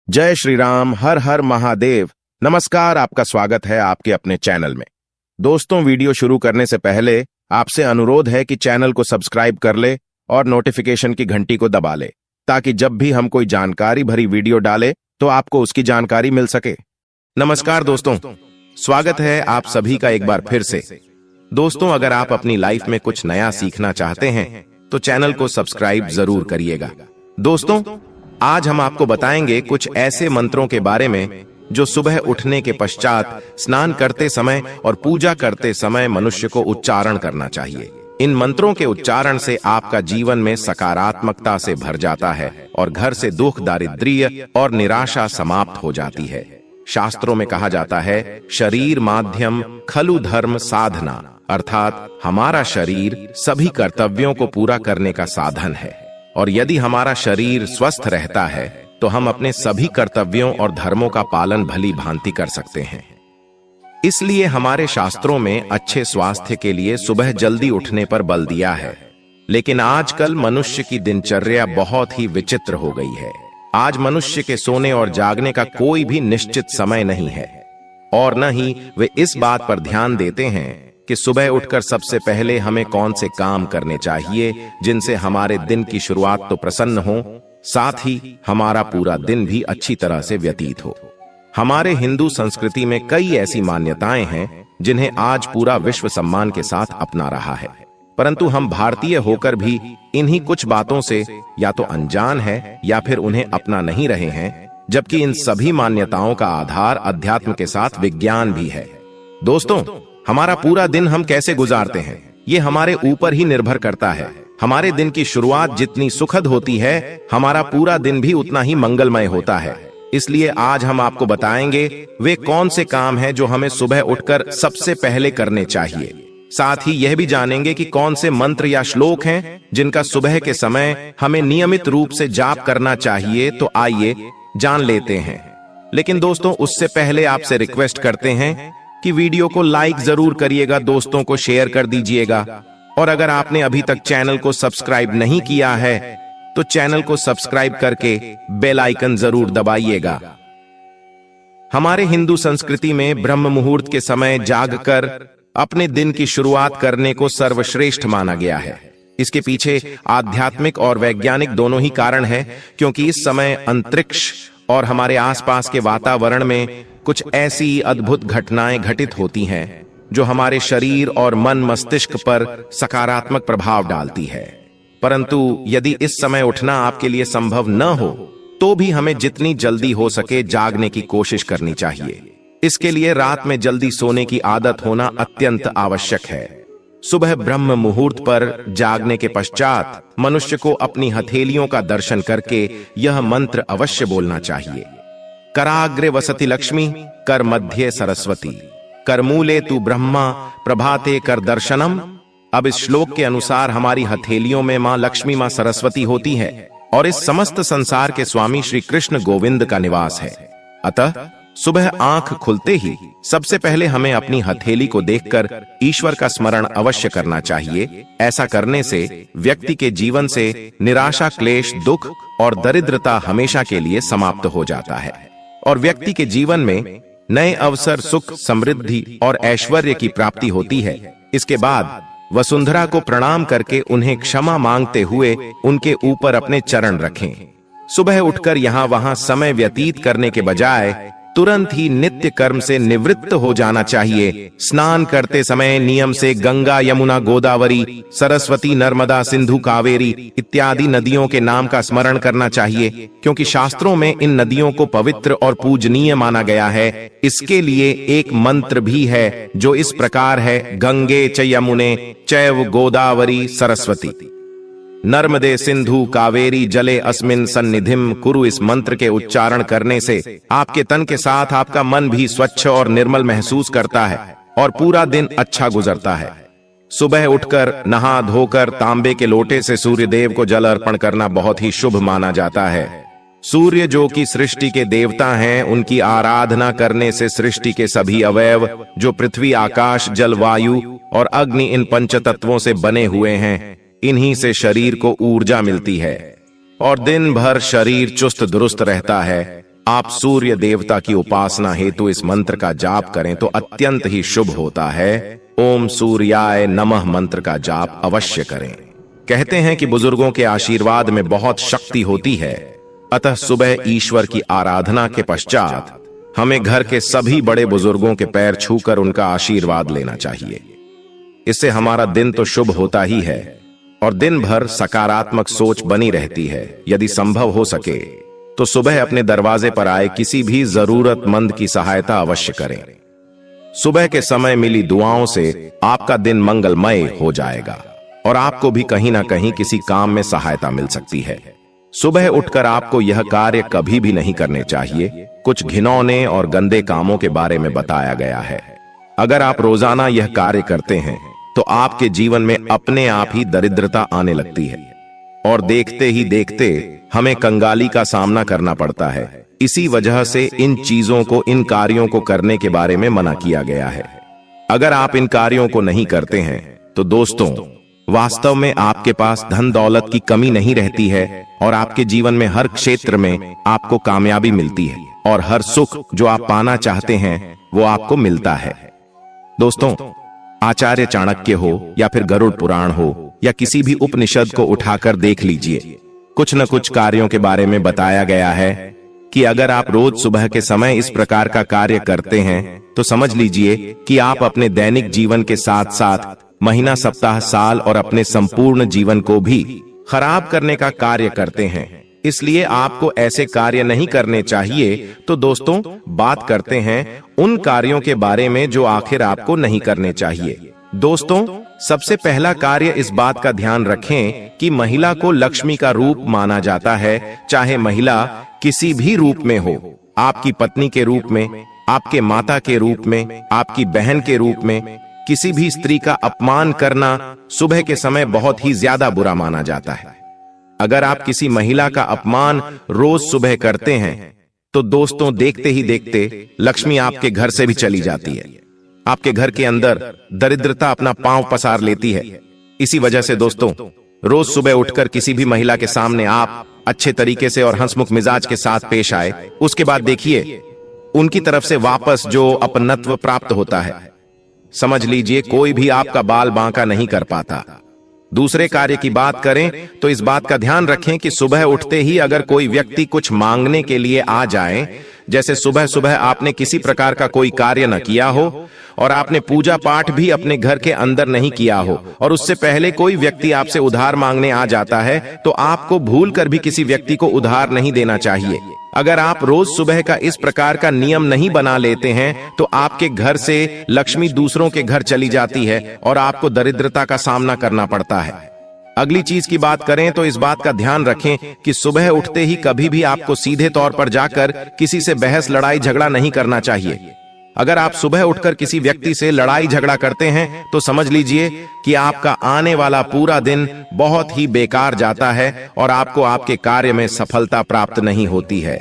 जय श्री राम, हर हर महादेव। नमस्कार, आपका स्वागत है आपके अपने चैनल में। दोस्तों, वीडियो शुरू करने से पहले आपसे अनुरोध है कि चैनल को सब्सक्राइब कर ले और नोटिफिकेशन की घंटी को दबा ले, ताकि जब भी हम कोई जानकारी भरी वीडियो डाले तो आपको उसकी जानकारी मिल सके। नमस्कार दोस्तों, स्वागत है आप सभी का एक बार फिर से। दोस्तों, अगर आप अपनी लाइफ में कुछ नया सीखना चाहते हैं तो चैनल को सब्सक्राइब जरूर करिएगा। दोस्तों, आज हम आपको बताएंगे कुछ ऐसे मंत्रों के बारे में जो सुबह उठने के पश्चात, स्नान करते समय और पूजा करते समय मनुष्य को उच्चारण करना चाहिए। इन मंत्रों के उच्चारण से आपका जीवन में सकारात्मकता से भर जाता है और घर से दुख, दारिद्र्य और निराशा समाप्त हो जाती है। शास्त्रों में कहा जाता है, शरीर माध्यम खलु धर्म साधना, अर्थात हमारा शरीर सभी कर्तव्यों को पूरा करने का साधन है और यदि हमारा शरीर स्वस्थ रहता है तो हम अपने सभी कर्तव्यों और धर्मों का पालन भली भांति कर सकते हैं। इसलिए हमारे शास्त्रों में अच्छे स्वास्थ्य के लिए सुबह जल्दी उठने पर बल दिया है। लेकिन आजकल मनुष्य की दिनचर्या बहुत ही विचित्र हो गई है। आज मनुष्य के सोने और जागने का कोई भी निश्चित समय नहीं है और न ही वे इस बात पर ध्यान देते हैं कि सुबह उठकर सबसे पहले हमें कौन से काम करने चाहिए जिनसे हमारे दिन की शुरुआत तो प्रसन्न हो, साथ ही हमारा पूरा दिन भी अच्छी तरह से व्यतीत हो। हमारे हिंदू संस्कृति में कई ऐसी मान्यताएं हैं जिन्हें आज पूरा विश्व सम्मान के साथ अपना रहा है, परंतु हम भारतीय होकर भी इन्हीं कुछ बातों से या तो अनजान है या फिर उन्हें अपना नहीं रहे हैं, जबकि इन सभी मान्यताओं का आधार अध्यात्म के साथ विज्ञान भी है। दोस्तों, हमारा पूरा दिन हम कैसे गुजारते हैं ये हमारे ऊपर ही निर्भर करता है। हमारे दिन की शुरुआत जितनी सुखद होती है, हमारा पूरा दिन भी उतना ही मंगलमय होता है। इसलिए आज हम आपको बताएंगे वे कौन से काम हैं जो हमें सुबह उठकर सबसे पहले करने चाहिए। साथ ही यह भी जानेंगे कि कौन से मंत्र या श्लोक हैं जिनका सुबह के समय हमें नियमित रूप से जाप करना चाहिए। तो आइए जान लेते हैं। लेकिन दोस्तों, उससे पहले आपसे रिक्वेस्ट करते हैं कि वीडियो को लाइक जरूर करिएगा, दोस्तों को शेयर कर दीजिएगा और अगर आपने अभी तक चैनल को सब्सक्राइब नहीं किया है तो चैनल को सब्सक्राइब करके बेल आइकन जरूर दबाइएगा। हमारे हिंदू संस्कृति में ब्रह्म मुहूर्त के समय जागकर अपने दिन की शुरुआत करने को सर्वश्रेष्ठ माना गया है। इसके पीछे आध्यात्मिक और वैज्ञानिक दोनों ही कारण हैं, क्योंकि इस समय अंतरिक्ष और हमारे आसपास के वातावरण में कुछ ऐसी अद्भुत घटनाएं घटित होती हैं जो हमारे शरीर और मन मस्तिष्क पर सकारात्मक प्रभाव डालती है। परंतु यदि इस समय उठना आपके लिए संभव न हो तो भी हमें जितनी जल्दी हो सके जागने की कोशिश करनी चाहिए। इसके लिए रात में जल्दी सोने की आदत होना अत्यंत आवश्यक है। सुबह ब्रह्म मुहूर्त पर जागने के पश्चात मनुष्य को अपनी हथेलियों का दर्शन करके यह मंत्र अवश्य बोलना चाहिए। कराग्रे वसति लक्ष्मी, कर मध्य सरस्वती, कर मूले तू ब्रह्मा, प्रभाते कर दर्शनम। अब इस श्लोक के अनुसार हमारी हथेलियों में मां लक्ष्मी, मां सरस्वती होती है और इस समस्त संसार के स्वामी श्री कृष्ण गोविंद का निवास है। अतः सुबह आंख खुलते ही सबसे पहले हमें अपनी हथेली को देखकर ईश्वर का स्मरण अवश्य करना चाहिए। ऐसा करने से व्यक्ति के जीवन से निराशा, क्लेश, दुख और दरिद्रता हमेशा के लिए समाप्त हो जाता है और व्यक्ति के जीवन में नए अवसर, सुख, समृद्धि और ऐश्वर्य की प्राप्ति होती है। इसके बाद वसुंधरा को प्रणाम करके उन्हें क्षमा मांगते हुए उनके ऊपर अपने चरण रखें। सुबह उठकर यहाँ वहां समय व्यतीत करने के बजाय तुरंत ही नित्य कर्म से निवृत्त हो जाना चाहिए। स्नान करते समय नियम से गंगा, यमुना, गोदावरी, सरस्वती, नर्मदा, सिंधु, कावेरी इत्यादि नदियों के नाम का स्मरण करना चाहिए, क्योंकि शास्त्रों में इन नदियों को पवित्र और पूजनीय माना गया है। इसके लिए एक मंत्र भी है जो इस प्रकार है, गंगे च यमुने चैव गोदावरी सरस्वती, नर्मदे सिंधु कावेरी जले अस्मिन सन्निधिम कुरु। इस मंत्र के उच्चारण करने से आपके तन के साथ आपका मन भी स्वच्छ और निर्मल महसूस करता है और पूरा दिन अच्छा गुजरता है। सुबह उठकर नहा धोकर तांबे के लोटे से सूर्य देव को जल अर्पण करना बहुत ही शुभ माना जाता है। सूर्य जो कि सृष्टि के देवता हैं, उनकी आराधना करने से सृष्टि के सभी अवयव जो पृथ्वी, आकाश, जल, वायु और अग्नि इन पंच तत्वों से बने हुए हैं, इन्हीं से शरीर को ऊर्जा मिलती है और दिन भर शरीर चुस्त दुरुस्त रहता है। आप सूर्य देवता की उपासना हेतु इस मंत्र का जाप करें तो अत्यंत ही शुभ होता है। ओम सूर्याय नमः मंत्र का जाप अवश्य करें। कहते हैं कि बुजुर्गों के आशीर्वाद में बहुत शक्ति होती है, अतः सुबह ईश्वर की आराधना के पश्चात हमें घर के सभी बड़े बुजुर्गों के पैर छूकर उनका आशीर्वाद लेना चाहिए। इससे हमारा दिन तो शुभ होता ही है और दिन भर सकारात्मक सोच बनी रहती है। यदि संभव हो सके तो सुबह अपने दरवाजे पर आए किसी भी जरूरतमंद की सहायता अवश्य करें। सुबह के समय मिली दुआओं से आपका दिन मंगलमय हो जाएगा और आपको भी कहीं ना कहीं किसी काम में सहायता मिल सकती है। सुबह उठकर आपको यह कार्य कभी भी नहीं करने चाहिए। कुछ घिनौने और गंदे कामों के बारे में बताया गया है। अगर आप रोजाना यह कार्य करते हैं तो आपके जीवन में अपने आप ही दरिद्रता आने लगती है और देखते ही देखते हमें कंगाली का सामना करना पड़ता है। इसी वजह से इन चीजों को, इन कार्यों को करने के बारे में मना किया गया है। अगर आप इन कार्यों को नहीं करते हैं तो दोस्तों, वास्तव में आपके पास धन दौलत की कमी नहीं रहती है और आपके जीवन में हर क्षेत्र में आपको कामयाबी मिलती है और हर सुख जो आप पाना चाहते हैं वो आपको मिलता है। दोस्तों, आचार्य चाणक्य हो या फिर गरुड़ पुराण हो या किसी भी उपनिषद को उठाकर देख लीजिए, कुछ न कुछ कार्यों के बारे में बताया गया है कि अगर आप रोज सुबह के समय इस प्रकार का कार्य करते हैं तो समझ लीजिए कि आप अपने दैनिक जीवन के साथ साथ महीना, सप्ताह, साल और अपने संपूर्ण जीवन को भी खराब करने का कार्य करते हैं। इसलिए आपको ऐसे कार्य नहीं करने चाहिए। तो दोस्तों, बात करते हैं उन कार्यों के बारे में जो आखिर आपको नहीं करने चाहिए। दोस्तों, सबसे पहला कार्य, इस बात का ध्यान रखें कि महिला को लक्ष्मी का रूप माना जाता है। चाहे महिला किसी भी रूप में हो, आपकी पत्नी के रूप में, आपके माता के रूप में, आपकी बहन के रूप में, किसी भी स्त्री का अपमान करना सुबह के समय बहुत ही ज्यादा बुरा माना जाता है। अगर आप किसी महिला का अपमान रोज सुबह करते हैं तो दोस्तों, देखते ही देखते लक्ष्मी आपके घर से भी चली जाती है। आपके घर के अंदर दरिद्रता अपना पांव पसार लेती है। इसी वजह से दोस्तों, रोज सुबह उठकर किसी भी महिला के सामने आप अच्छे तरीके से और हंसमुख मिजाज के साथ पेश आए। उसके बाद देखिए उनकी तरफ से वापस जो अपनत्व प्राप्त होता है, समझ लीजिए कोई भी आपका बाल बांका नहीं कर पाता। दूसरे कार्य की बात करें तो इस बात का ध्यान रखें कि सुबह उठते ही अगर कोई व्यक्ति कुछ मांगने के लिए आ जाए, जैसे सुबह सुबह आपने किसी प्रकार का कोई कार्य न किया हो और आपने पूजा पाठ भी अपने घर के अंदर नहीं किया हो और उससे पहले कोई व्यक्ति आपसे उधार मांगने आ जाता है, तो आपको भूल कर भी किसी व्यक्ति को उधार नहीं देना चाहिए। अगर आप रोज सुबह का इस प्रकार का नियम नहीं बना लेते हैं तो आपके घर से लक्ष्मी दूसरों के घर चली जाती है और आपको दरिद्रता का सामना करना पड़ता है। अगली चीज की बात करें तो इस बात का ध्यान रखें कि सुबह उठते ही कभी भी आपको सीधे तौर पर जाकर किसी से बहस, लड़ाई, झगड़ा नहीं करना चाहिए। अगर आप सुबह उठकर किसी व्यक्ति से लड़ाई झगड़ा करते हैं तो समझ लीजिए कि आपका आने वाला पूरा दिन बहुत ही बेकार जाता है और आपको आपके कार्य में सफलता प्राप्त नहीं होती है।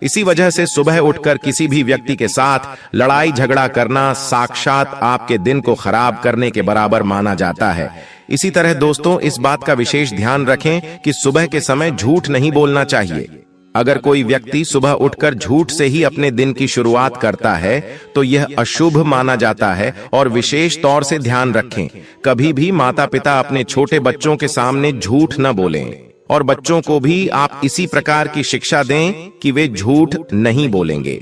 इसी वजह से सुबह उठकर किसी भी व्यक्ति के साथ लड़ाई झगड़ा करना साक्षात आपके दिन को खराब करने के बराबर माना जाता है। इसी तरह दोस्तों, इस बात का विशेष ध्यान रखें कि सुबह के समय झूठ नहीं बोलना चाहिए। अगर कोई व्यक्ति सुबह उठकर झूठ से ही अपने दिन की शुरुआत करता है तो यह अशुभ माना जाता है। और विशेष तौर से ध्यान रखें, कभी भी माता पिता अपने छोटे बच्चों के सामने झूठ न बोलें और बच्चों को भी आप इसी प्रकार की शिक्षा दें कि वे झूठ नहीं बोलेंगे।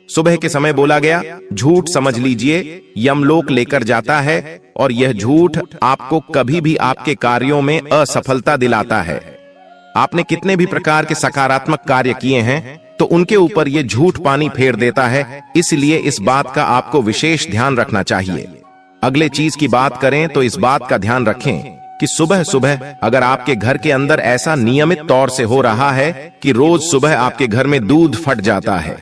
सुबह के समय बोला गया झूठ समझ लीजिए यमलोक लेकर जाता है और यह झूठ आपको कभी भी आपके कार्यों में असफलता दिलाता है। आपने कितने भी प्रकार के सकारात्मक कार्य किए हैं तो उनके ऊपर यह झूठ पानी फेर देता है। इसलिए इस बात का आपको विशेष ध्यान रखना चाहिए। अगले चीज की बात करें तो इस बात का ध्यान रखें कि सुबह सुबह अगर आपके घर के अंदर ऐसा नियमित तौर से हो रहा है कि रोज सुबह आपके घर में दूध फट जाता है,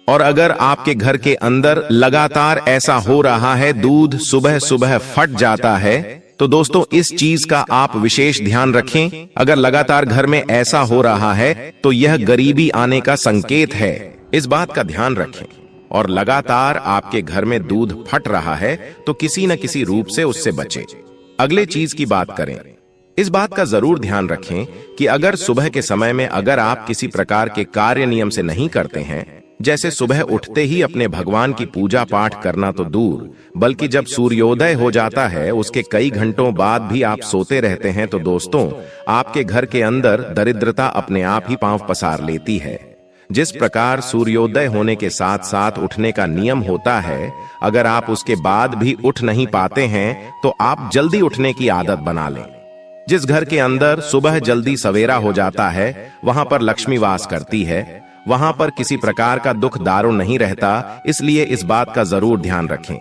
और अगर आपके घर के अंदर लगातार ऐसा हो रहा है, दूध सुबह सुबह फट जाता है, तो दोस्तों इस चीज का आप विशेष ध्यान रखें। अगर लगातार घर में ऐसा हो रहा है तो यह गरीबी आने का संकेत है। इस बात का ध्यान रखें। और लगातार आपके घर में दूध फट रहा है तो किसी न किसी रूप से उससे बचें। अगले चीज की बात करें इस बात का जरूर ध्यान रखें कि अगर सुबह के समय में अगर आप किसी प्रकार के कार्य नियम से नहीं करते हैं, जैसे सुबह उठते ही अपने भगवान की पूजा पाठ करना तो दूर, बल्कि जब सूर्योदय हो जाता है उसके कई घंटों बाद भी आप सोते रहते हैं, तो दोस्तों आपके घर के अंदर दरिद्रता अपने आप ही पांव पसार लेती है। जिस प्रकार सूर्योदय होने के साथ साथ उठने का नियम होता है, अगर आप उसके बाद भी उठ नहीं पाते हैं तो आप जल्दी उठने की आदत बना लें। जिस घर के अंदर सुबह जल्दी सवेरा हो जाता है वहां पर लक्ष्मी वास करती है, वहां पर किसी प्रकार का दुख दारुण नहीं रहता, इसलिए इस बात का जरूर ध्यान रखें।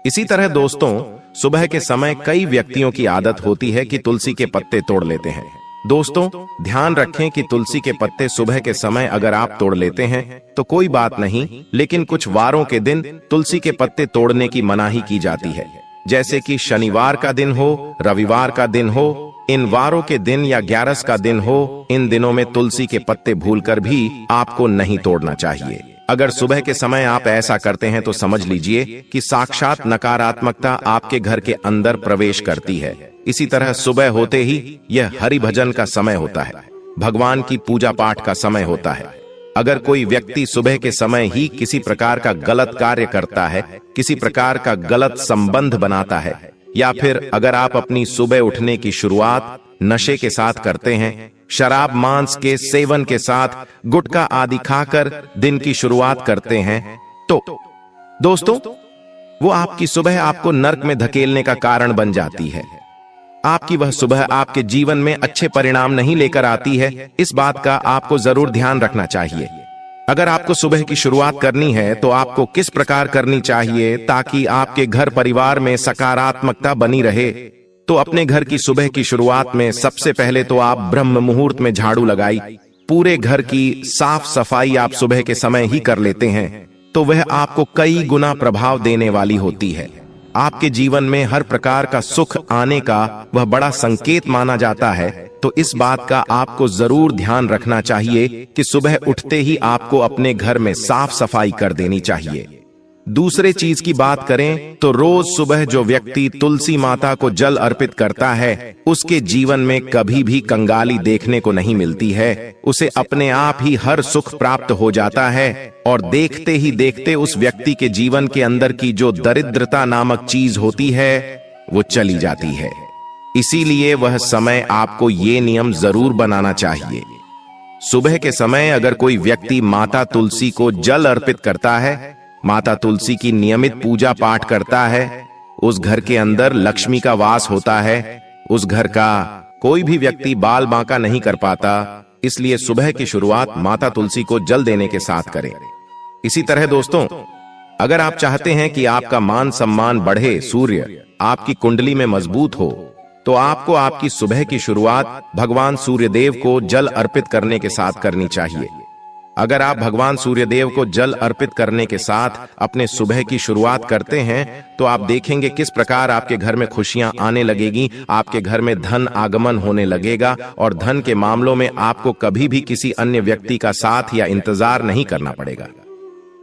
इसी तरह दोस्तों सुबह के समय कई व्यक्तियों की आदत होती है कि तुलसी के पत्ते तोड़ लेते हैं। दोस्तों ध्यान रखें कि तुलसी के पत्ते सुबह के समय अगर आप तोड़ लेते हैं तो कोई बात नहीं, लेकिन कुछ वारों के दिन तुलसी के पत्ते तोड़ने की मनाही की जाती है, जैसे कि शनिवार का दिन हो, रविवार का दिन हो, इन वारों के दिन या 11 का दिन हो, इन दिनों में तुलसी के पत्ते भूलकर भी आपको नहीं तोड़ना चाहिए। अगर सुबह के समय आप ऐसा करते हैं तो समझ लीजिए कि साक्षात नकारात्मकता आपके घर के अंदर प्रवेश करती है। इसी तरह सुबह होते ही यह हरि भजन का समय होता है, भगवान की पूजा पाठ का समय होता है। अगर कोई व्यक्ति सुबह के समय ही किसी प्रकार का गलत कार्य करता है, किसी प्रकार का गलत संबंध बनाता है, या फिर अगर आप अपनी सुबह उठने की शुरुआत नशे के साथ करते हैं, शराब मांस के सेवन के साथ गुटखा आदि खाकर दिन की शुरुआत करते हैं, तो दोस्तों वो आपकी सुबह आपको नर्क में धकेलने का कारण बन जाती है। आपकी वह सुबह आपके जीवन में अच्छे परिणाम नहीं लेकर आती है। इस बात का आपको जरूर ध्यान रखना चाहिए। अगर आपको सुबह की शुरुआत करनी है तो आपको किस प्रकार करनी चाहिए ताकि आपके घर परिवार में सकारात्मकता बनी रहे, तो अपने घर की सुबह की शुरुआत में सबसे पहले तो आप ब्रह्म मुहूर्त में झाड़ू लगाई, पूरे घर की साफ सफाई आप सुबह के समय ही कर लेते हैं, तो वह आपको कई गुना प्रभाव देने वाली होती है। आपके जीवन में हर प्रकार का सुख आने का वह बड़ा संकेत माना जाता है। तो इस बात का आपको जरूर ध्यान रखना चाहिए कि सुबह उठते ही आपको अपने घर में साफ सफाई कर देनी चाहिए। दूसरे चीज की बात करें तो रोज सुबह जो व्यक्ति तुलसी माता को जल अर्पित करता है, उसके जीवन में कभी भी कंगाली देखने को नहीं मिलती है। उसे अपने आप ही हर सुख प्राप्त हो जाता है और देखते ही देखते उस व्यक्ति के जीवन के अंदर की जो दरिद्रता नामक चीज होती है वो चली जाती है। इसीलिए वह समय आपको ये नियम जरूर बनाना चाहिए। सुबह के समय अगर कोई व्यक्ति माता तुलसी को जल अर्पित करता है, माता तुलसी की नियमित पूजा पाठ करता है, उस घर के अंदर लक्ष्मी का वास होता है। उस घर का कोई भी व्यक्ति बाल बांका नहीं कर पाता। इसलिए सुबह की शुरुआत माता तुलसी को जल देने के साथ करें। इसी तरह दोस्तों अगर आप चाहते हैं कि आपका मान सम्मान बढ़े, सूर्य आपकी कुंडली में मजबूत हो, तो आपको आपकी सुबह की शुरुआत भगवान सूर्यदेव को जल अर्पित करने के साथ करनी चाहिए। अगर आप भगवान सूर्यदेव को जल अर्पित करने के साथ अपने सुबह की शुरुआत करते हैं तो आप देखेंगे किस प्रकार आपके घर में खुशियां आने लगेगी, आपके घर में धन आगमन होने लगेगा और धन के मामलों में आपको कभी भी किसी अन्य व्यक्ति का साथ या इंतजार नहीं करना पड़ेगा,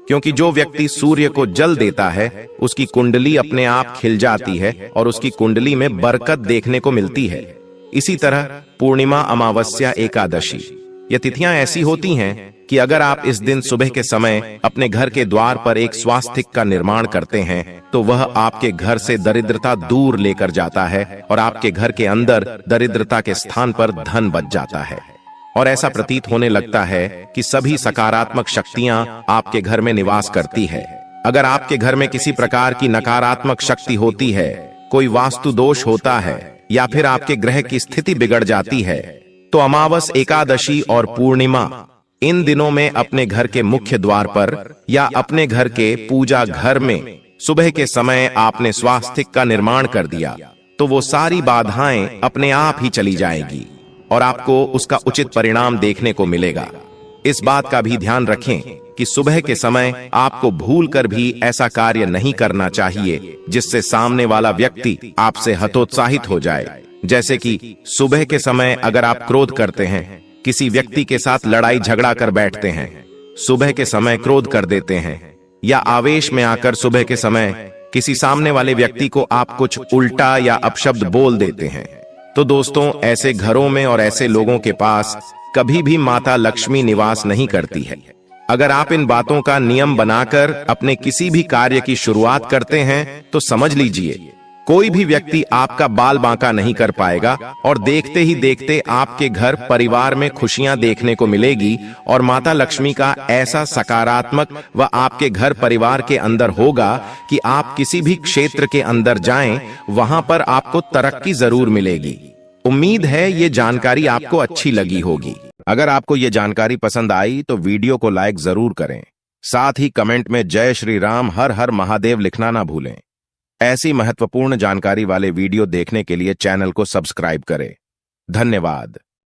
क्योंकि जो व्यक्ति सूर्य को जल देता है उसकी कुंडली अपने आप खिल जाती है और उसकी कुंडली में बरकत देखने को मिलती है। इसी तरह पूर्णिमा, अमावस्या, एकादशी ये तिथियां ऐसी होती हैं कि अगर आप इस दिन सुबह के समय अपने घर के द्वार पर एक स्वास्तिक का निर्माण करते हैं तो वह आपके घर से दरिद्रता दूर लेकर जाता है और आपके घर के अंदर दरिद्रता के स्थान पर धन बच जाता है और ऐसा प्रतीत होने लगता है कि सभी सकारात्मक शक्तियां आपके घर में निवास करती है। अगर आपके घर में किसी प्रकार की नकारात्मक शक्ति होती है, कोई वास्तु दोष होता है या फिर आपके ग्रह की स्थिति बिगड़ जाती है, तो अमावस, एकादशी और पूर्णिमा इन दिनों में अपने घर के मुख्य द्वार पर या अपने घर के पूजा घर में सुबह के समय आपने स्वास्तिक का निर्माण कर दिया तो वो सारी बाधाएं अपने आप ही चली जाएंगी और आपको उसका उचित परिणाम देखने को मिलेगा। इस बात का भी ध्यान रखें कि सुबह के समय आपको भूलकर भी ऐसा कार्य नहीं करना चाहिए जिससे सामने वाला व्यक्ति आपसे हतोत्साहित हो जाए। जैसे कि सुबह के समय अगर आप क्रोध करते हैं, किसी व्यक्ति के साथ लड़ाई झगड़ा कर बैठते हैं, सुबह के समय क्रोध कर देते हैं या आवेश में आकर सुबह के समय किसी सामने वाले व्यक्ति को आप कुछ उल्टा या अपशब्द बोल देते हैं, तो दोस्तों, ऐसे घरों में और ऐसे लोगों के पास कभी भी माता लक्ष्मी निवास नहीं करती है। अगर आप इन बातों का नियम बनाकर अपने किसी भी कार्य की शुरुआत करते हैं तो समझ लीजिए, कोई भी व्यक्ति आपका बाल बांका नहीं कर पाएगा और देखते ही देखते आपके घर परिवार में खुशियां देखने को मिलेगी और माता लक्ष्मी का ऐसा सकारात्मक व आपके घर परिवार के अंदर होगा कि आप किसी भी क्षेत्र के अंदर जाएं, वहां पर आपको तरक्की जरूर मिलेगी। उम्मीद है ये जानकारी आपको अच्छी लगी होगी। अगर आपको ये जानकारी पसंद आई तो वीडियो को लाइक जरूर करें। साथ ही कमेंट में जय श्री राम, हर हर महादेव लिखना ना भूलें। ऐसी महत्वपूर्ण जानकारी वाले वीडियो देखने के लिए चैनल को सब्सक्राइब करें। धन्यवाद।